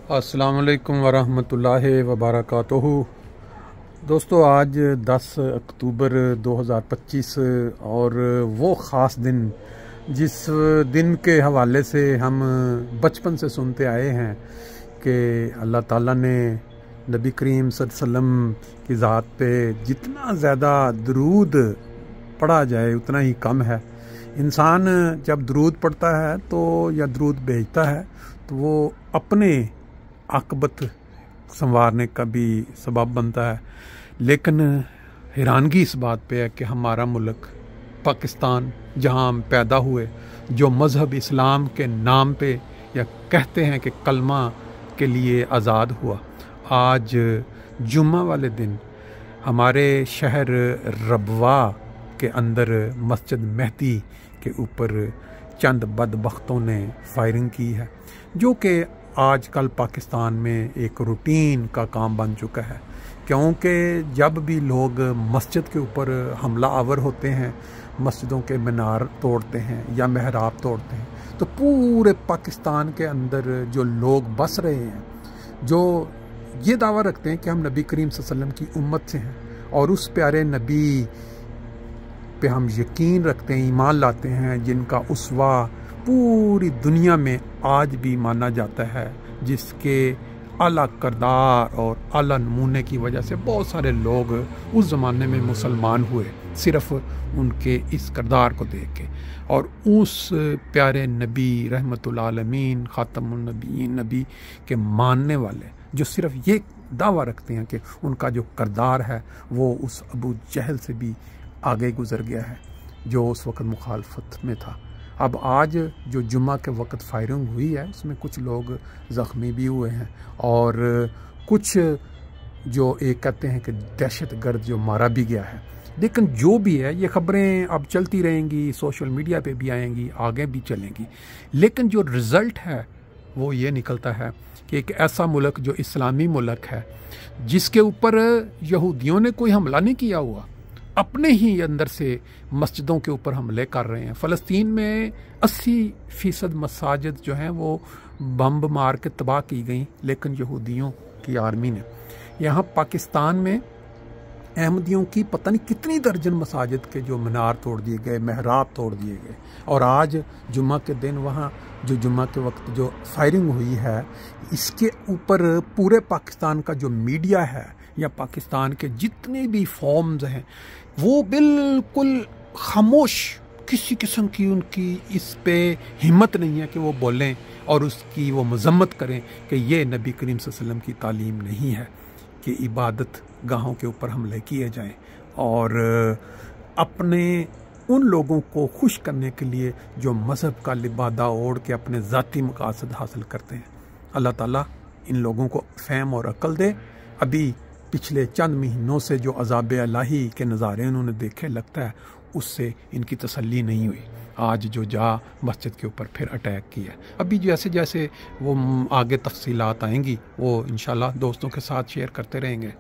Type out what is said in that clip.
अस्सलाम वालेकुम वरहमतुल्लाहि वबरकातुहू। दोस्तों, आज 10 अक्टूबर 2025 और वो ख़ास दिन जिस दिन के हवाले से हम बचपन से सुनते आए हैं कि अल्लाह ताला ने नबी करीम सल्लल्लाहु अलैहि वसल्लम की ज़ात पे जितना ज़्यादा दरूद पढ़ा जाए उतना ही कम है। इंसान जब दरूद पढ़ता है तो या दरूद भेजता है तो वो अपने आकबत संवारने का भी सबब बनता है। लेकिन हैरानगी इस बात पे है कि हमारा मुल्क पाकिस्तान, जहां हम पैदा हुए, जो मज़हब इस्लाम के नाम पे या कहते हैं कि कलमा के लिए आज़ाद हुआ, आज जुम्मा वाले दिन हमारे शहर रबवा के अंदर मस्जिद मेहदी के ऊपर चंद बदबख्तों ने फायरिंग की है, जो कि आजकल पाकिस्तान में एक रूटीन का काम बन चुका है। क्योंकि जब भी लोग मस्जिद के ऊपर हमला आवर होते हैं, मस्जिदों के मीनार तोड़ते हैं या महराब तोड़ते हैं, तो पूरे पाकिस्तान के अंदर जो लोग बस रहे हैं, जो ये दावा रखते हैं कि हम नबी करीम सल्लल्लाहु अलैहि वसल्लम की उम्मत से हैं और उस प्यारे नबी पे हम यकीन रखते हैं, ईमान लाते हैं, जिनका उसवा पूरी दुनिया में आज भी माना जाता है, जिसके आला किरदार और आला नमूने की वजह से बहुत सारे लोग उस ज़माने में मुसलमान हुए, सिर्फ उनके इस किरदार को देख के। और उस प्यारे नबी रहमतुल आलमीन ख़ातमुन नबीयीन नबी के मानने वाले जो सिर्फ ये दावा रखते हैं कि उनका जो किरदार है वो उस अबू जहल से भी आगे गुजर गया है, जो उस वक़्त मुखालफत में था। अब आज जो जुम्मा के वक़्त फायरिंग हुई है उसमें कुछ लोग ज़ख्मी भी हुए हैं और कुछ जो एक कहते हैं कि दहशत गर्द जो मारा भी गया है। लेकिन जो भी है, ये ख़बरें अब चलती रहेंगी, सोशल मीडिया पे भी आएंगी, आगे भी चलेंगी। लेकिन जो रिज़ल्ट है वो ये निकलता है कि एक ऐसा मुल्क जो इस्लामी मुल्क है, जिसके ऊपर यहूदियों ने कोई हमला नहीं किया हुआ, अपने ही अंदर से मस्जिदों के ऊपर हमले कर रहे हैं। फ़लस्तीन में 80% मसाजिद जो हैं वो बम मार के तबाह की गई, लेकिन यहूदियों की आर्मी ने। यहाँ पाकिस्तान में अहमदियों की पता नहीं कितनी दर्जन मसाजिद के जो मीनार तोड़ दिए गए, महराब तोड़ दिए गए। और आज जुम्मा के दिन वहाँ जो जुम्मा के वक्त जो फायरिंग हुई है, इसके ऊपर पूरे पाकिस्तान का जो मीडिया है या पाकिस्तान के जितने भी फॉर्म्स हैं वो बिल्कुल खामोश, किसी किस्म की उनकी इस पे हिम्मत नहीं है कि वो बोलें और उसकी वो मजम्मत करें कि ये नबी करीम सल्लल्लाहु अलैहि वसल्लम की तालीम नहीं है कि इबादत गाहों के ऊपर हमले किए जाएं। और अपने उन लोगों को खुश करने के लिए जो मज़हब का लिबादा ओढ़ के अपने ज़ाती मकासद हासिल करते हैं, अल्लाह ताला इन लोगों को फ़हम और अक्ल दे। अभी पिछले चंद महीनों से जो अज़ाब इलाही के नज़ारे उन्होंने देखे, लगता है उससे इनकी तसल्ली नहीं हुई। आज जो मस्जिद के ऊपर फिर अटैक किया, अभी जैसे जैसे वो आगे तफसीलात आएंगी वो इंशाल्लाह दोस्तों के साथ शेयर करते रहेंगे।